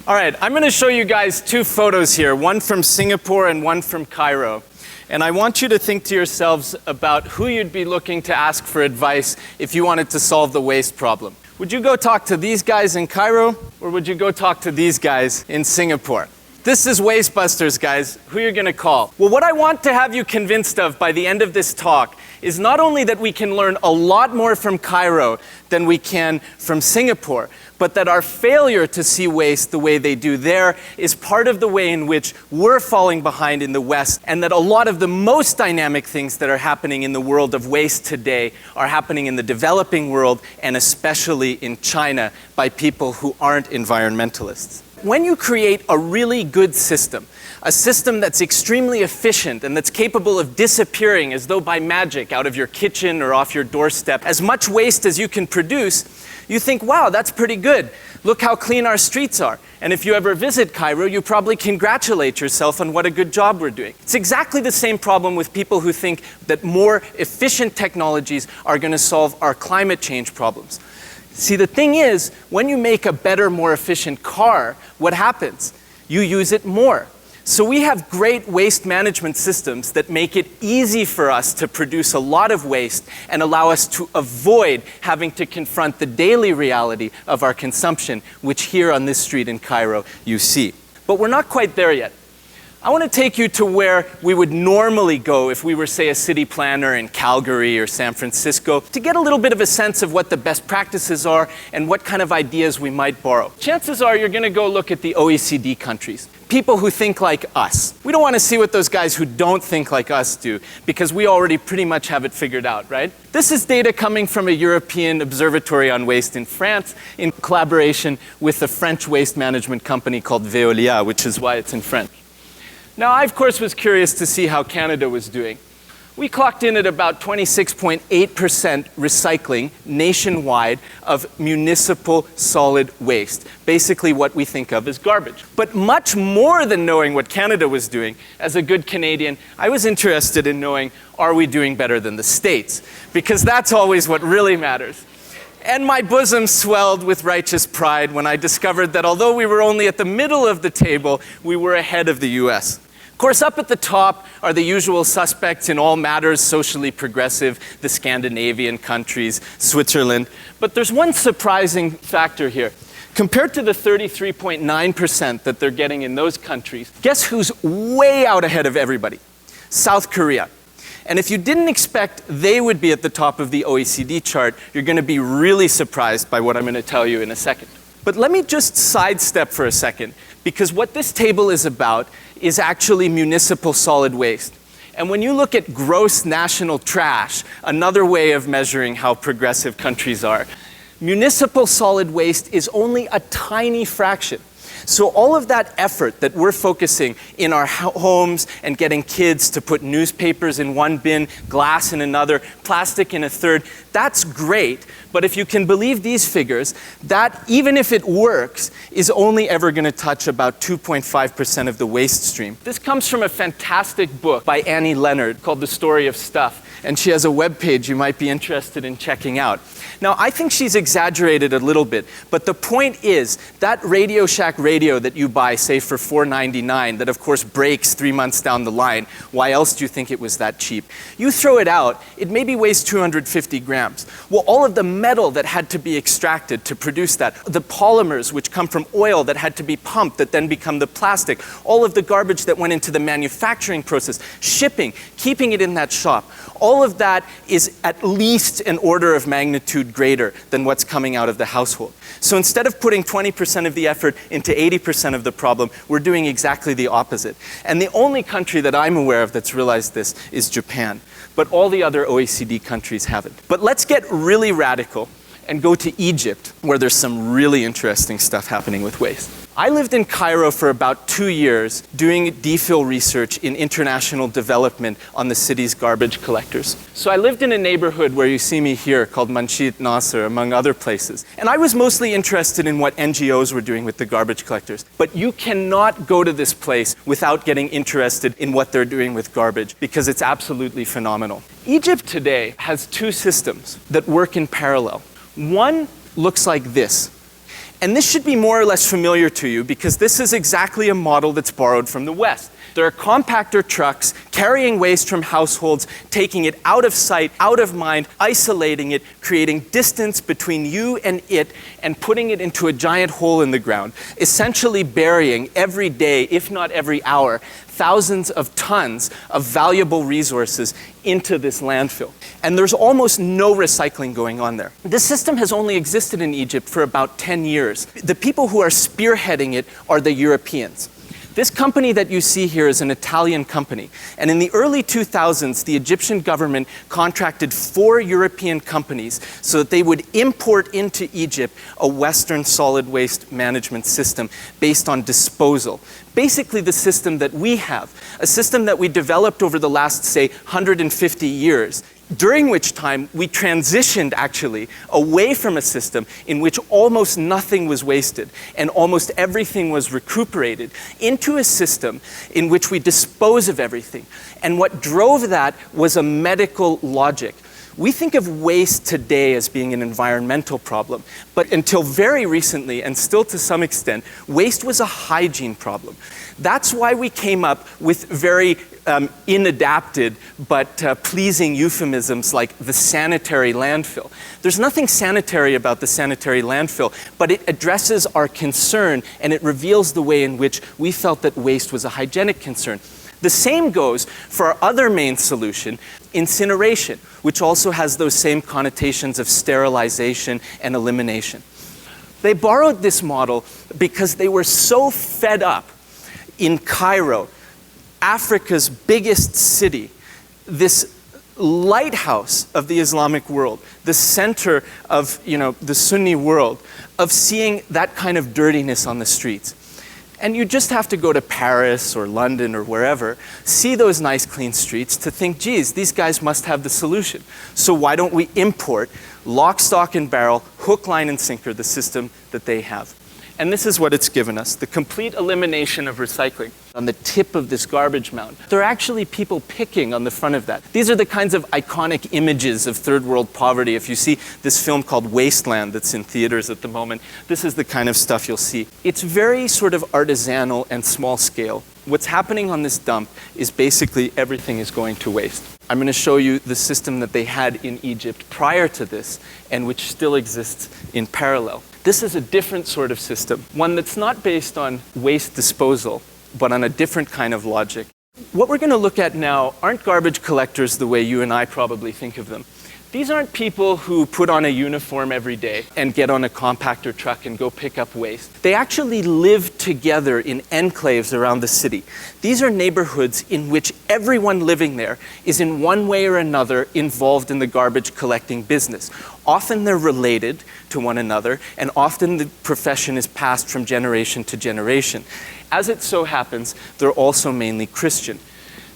All right, I'm going to show you guys two photos here, one from Singapore and one from Cairo. And I want you to think to yourselves about who you'd be looking to ask for advice if you wanted to solve the waste problem. Would you go talk to these guys in Cairo, or would you go talk to these guys in Singapore? This is Wastebusters, guys. Who you're going to call? Well, what I want to have you convinced of by the end of this talk is not only that we can learn a lot more from Cairo than we can from Singapore, but that our failure to see waste the way they do there is part of the way in which we're falling behind in the West, and that a lot of the most dynamic things that are happening in the world of waste today are happening in the developing world, and especially in China, by people who aren't environmentalists. When you create a really good system, a system that's extremely efficient and that's capable of disappearing as though by magic out of your kitchen or off your doorstep, as much waste as you can produce, you think, wow, that's pretty good. Look how clean our streets are. And if you ever visit Cairo, you probably congratulate yourself on what a good job we're doing. It's exactly the same problem with people who think that more efficient technologies are going to solve our climate change problems. See, the thing is, when you make a better, more efficient car, what happens? You use it more. So we have great waste management systems that make it easy for us to produce a lot of waste and allow us to avoid having to confront the daily reality of our consumption, which here on this street in Cairo you see. But we're not quite there yet. I want to take you to where we would normally go if we were, say, a city planner in Calgary or San Francisco, to get a little bit of a sense of what the best practices are and what kind of ideas we might borrow. Chances are you're going to go look at the OECD countries, people who think like us. We don't want to see what those guys who don't think like us do, because we already pretty much have it figured out, right? This is data coming from a European Observatory on Waste in France in collaboration with a French waste management company called Veolia, which is why it's in French. Now, I, of course, was curious to see how Canada was doing. We clocked in at about 26.8% recycling nationwide of municipal solid waste, basically what we think of as garbage. But much more than knowing what Canada was doing, as a good Canadian, I was interested in knowing, are we doing better than the States? Because that's always what really matters. And my bosom swelled with righteous pride when I discovered that although we were only at the middle of the table, we were ahead of the US. Of course, up at the top are the usual suspects in all matters socially progressive, the Scandinavian countries, Switzerland. But there's one surprising factor here. Compared to the 33.9% that they're getting in those countries, guess who's way out ahead of everybody? South Korea. And if you didn't expect they would be at the top of the OECD chart, you're going to be really surprised by what I'm going to tell you in a second. But let me just sidestep for a second, because what this table is about is actually municipal solid waste. And when you look at gross national trash, another way of measuring how progressive countries are, municipal solid waste is only a tiny fraction. So all of that effort that we're focusing in our homes and getting kids to put newspapers in one bin, glass in another, plastic in a third, that's great. But if you can believe these figures, that, even if it works, is only ever going to touch about 2.5% of the waste stream. This comes from a fantastic book by Annie Leonard called The Story of Stuff. And she has a webpage you might be interested in checking out. Now, I think she's exaggerated a little bit, but the point is that Radio Shack radio that you buy, say, for $4.99, that of course breaks 3 months down the line, why else do you think it was that cheap? You throw it out, it maybe weighs 250 grams. Well, all of the metal that had to be extracted to produce that, the polymers which come from oil that had to be pumped that then become the plastic, all of the garbage that went into the manufacturing process, shipping, keeping it in that shop, all of that is at least an order of magnitude greater than what's coming out of the household. So instead of putting 20% of the effort into 80% of the problem, we're doing exactly the opposite. And the only country that I'm aware of that's realized this is Japan. But all the other OECD countries haven't. But let's get really radical and go to Egypt, where there's some really interesting stuff happening with waste. I lived in Cairo for about 2 years doing DPhil research in international development on the city's garbage collectors. So I lived in a neighborhood where you see me here called Manshit Nasser, among other places. And I was mostly interested in what NGOs were doing with the garbage collectors. But you cannot go to this place without getting interested in what they're doing with garbage, because it's absolutely phenomenal. Egypt today has two systems that work in parallel. One looks like this. And this should be more or less familiar to you because this is exactly a model that's borrowed from the West. There are compactor trucks carrying waste from households, taking it out of sight, out of mind, isolating it, creating distance between you and it, and putting it into a giant hole in the ground, essentially burying every day, if not every hour, thousands of tons of valuable resources into this landfill. And there's almost no recycling going on there. This system has only existed in Egypt for about 10 years. The people who are spearheading it are the Europeans. This company that you see here is an Italian company. And in the early 2000s, the Egyptian government contracted 4 European companies so that they would import into Egypt a Western solid waste management system based on disposal. Basically the system that we have, a system that we developed over the last, say, 150 years. During which time we transitioned actually away from a system in which almost nothing was wasted and almost everything was recuperated into a system in which we dispose of everything. And what drove that was a medical logic. We think of waste today as being an environmental problem, but until very recently, and still to some extent, waste was a hygiene problem. That's why we came up with very inadapted but pleasing euphemisms like the sanitary landfill. There's nothing sanitary about the sanitary landfill, but it addresses our concern and it reveals the way in which we felt that waste was a hygienic concern. The same goes for our other main solution, incineration, which also has those same connotations of sterilization and elimination. They borrowed this model because they were so fed up in Cairo, Africa's biggest city, this lighthouse of the Islamic world, the center of, the Sunni world, of seeing that kind of dirtiness on the streets. And you just have to go to Paris or London or wherever, see those nice clean streets to think, geez, these guys must have the solution. So why don't we import lock, stock, and barrel, hook, line, and sinker, the system that they have? And this is what it's given us, the complete elimination of recycling. On the tip of this garbage mound, there are actually people picking on the front of that. These are the kinds of iconic images of third world poverty. If you see this film called Wasteland that's in theaters at the moment, this is the kind of stuff you'll see. It's very sort of artisanal and small scale. What's happening on this dump is basically everything is going to waste. I'm going to show you the system that they had in Egypt prior to this and which still exists in parallel. This is a different sort of system, one that's not based on waste disposal, but on a different kind of logic. What we're going to look at now aren't garbage collectors the way you and I probably think of them. These aren't people who put on a uniform every day and get on a compactor truck and go pick up waste. They actually live together in enclaves around the city. These are neighborhoods in which everyone living there is in one way or another involved in the garbage collecting business. Often they're related to one another, and often the profession is passed from generation to generation. As it so happens, they're also mainly Christian.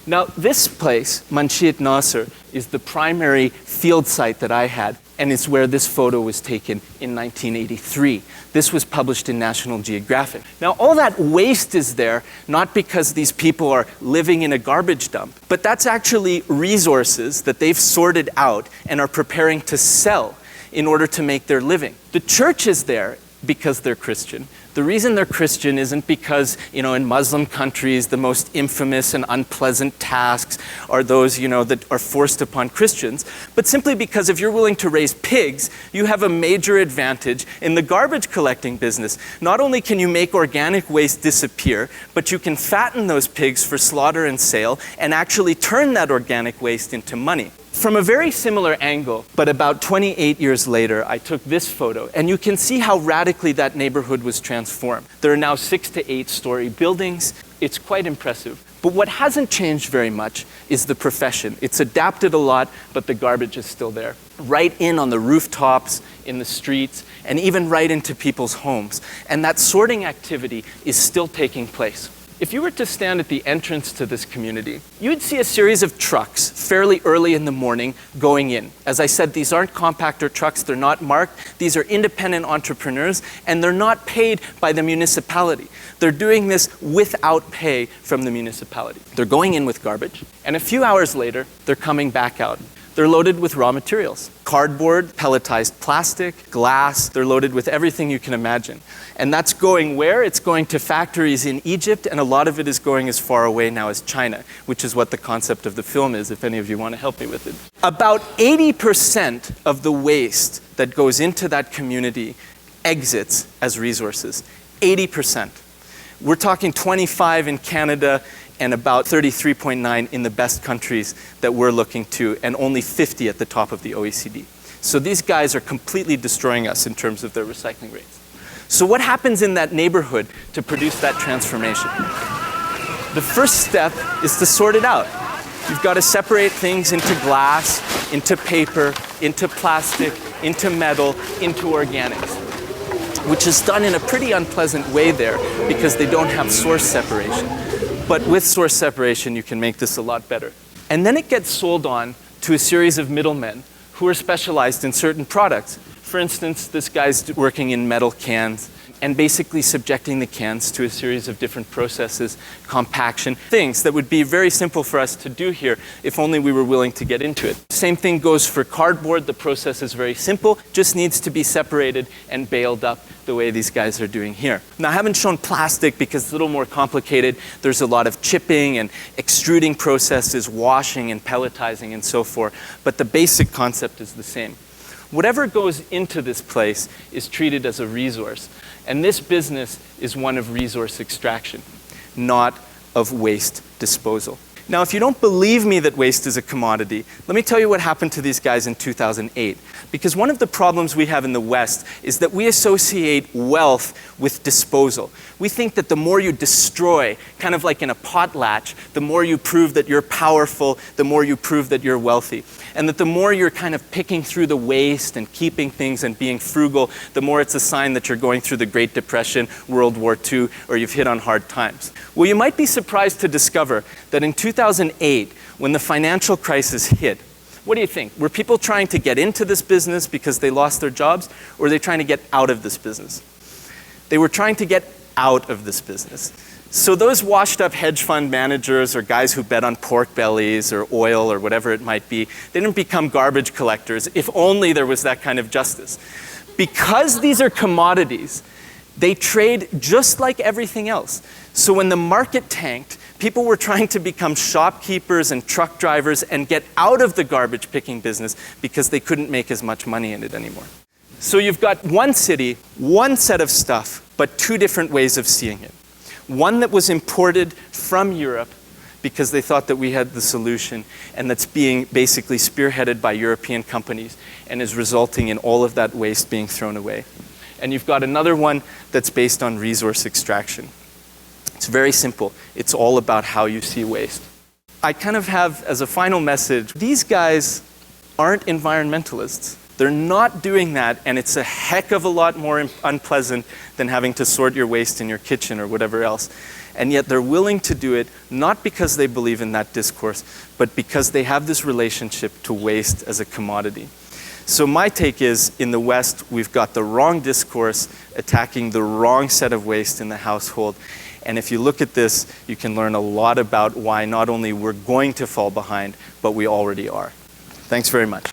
Now, this place, Manshiat Nasser, is the primary field site that I had, and it's where this photo was taken in 1983. This was published in National Geographic. Now, all that waste is there, not because these people are living in a garbage dump, but that's actually resources that they've sorted out and are preparing to sell in order to make their living. The church is there because they're Christian. The reason they're Christian isn't because, in Muslim countries, the most infamous and unpleasant tasks are those, that are forced upon Christians, but simply because if you're willing to raise pigs, you have a major advantage in the garbage collecting business. Not only can you make organic waste disappear, but you can fatten those pigs for slaughter and sale and actually turn that organic waste into money. From a very similar angle, but about 28 years later, I took this photo, and you can see how radically that neighborhood was transformed. There are now 6 to 8 story buildings. It's quite impressive. But what hasn't changed very much is the profession. It's adapted a lot, but the garbage is still there. Right in on the rooftops, in the streets, and even right into people's homes. And that sorting activity is still taking place. If you were to stand at the entrance to this community, you'd see a series of trucks fairly early in the morning going in. As I said, these aren't compactor trucks, they're not marked. These are independent entrepreneurs, and they're not paid by the municipality. They're doing this without pay from the municipality. They're going in with garbage, and a few hours later, they're coming back out. They're loaded with raw materials. Cardboard, pelletized plastic, glass, they're loaded with everything you can imagine. And that's going where? It's going to factories in Egypt, and a lot of it is going as far away now as China, which is what the concept of the film is, if any of you want to help me with it. About 80% of the waste that goes into that community exits as resources. 80%. We're talking 25 in Canada and about 33.9 in the best countries that we're looking to, and only 50 at the top of the OECD. So these guys are completely destroying us in terms of their recycling rates. So what happens in that neighborhood to produce that transformation? The first step is to sort it out. You've got to separate things into glass, into paper, into plastic, into metal, into organics, which is done in a pretty unpleasant way there because they don't have source separation. But with source separation, you can make this a lot better. And then it gets sold on to a series of middlemen who are specialized in certain products. For instance, this guy's working in metal cans and basically subjecting the cans to a series of different processes, compaction, things that would be very simple for us to do here if only we were willing to get into it. Same thing goes for cardboard. The process is very simple, just needs to be separated and baled up the way these guys are doing here. Now, I haven't shown plastic because it's a little more complicated. There's a lot of chipping and extruding processes, washing and pelletizing and so forth, but the basic concept is the same. Whatever goes into this place is treated as a resource. And this business is one of resource extraction, not of waste disposal. Now, if you don't believe me that waste is a commodity, let me tell you what happened to these guys in 2008. Because one of the problems we have in the West is that we associate wealth with disposal. We think that the more you destroy, kind of like in a potlatch, the more you prove that you're powerful, the more you prove that you're wealthy. And that the more you're kind of picking through the waste and keeping things and being frugal, the more it's a sign that you're going through the Great Depression, World War II, or you've hit on hard times. Well, you might be surprised to discover that in 2008, when the financial crisis hit, what do you think? Were people trying to get into this business because they lost their jobs, or were they trying to get out of this business? They were trying to get out of this business. So those washed up hedge fund managers or guys who bet on pork bellies or oil or whatever it might be, they didn't become garbage collectors if only there was that kind of justice. Because these are commodities, they trade just like everything else. So when the market tanked, people were trying to become shopkeepers and truck drivers and get out of the garbage picking business because they couldn't make as much money in it anymore. So you've got one city, one set of stuff, but two different ways of seeing it. One that was imported from Europe because they thought that we had the solution, and that's being basically spearheaded by European companies and is resulting in all of that waste being thrown away. And you've got another one that's based on resource extraction. It's very simple. It's all about how you see waste. I kind of have, as a final message, these guys aren't environmentalists. They're not doing that, and it's a heck of a lot more unpleasant than having to sort your waste in your kitchen or whatever else. And yet they're willing to do it, not because they believe in that discourse, but because they have this relationship to waste as a commodity. So my take is, in the West, we've got the wrong discourse attacking the wrong set of waste in the household. And if you look at this, you can learn a lot about why not only we're going to fall behind, but we already are. Thanks very much.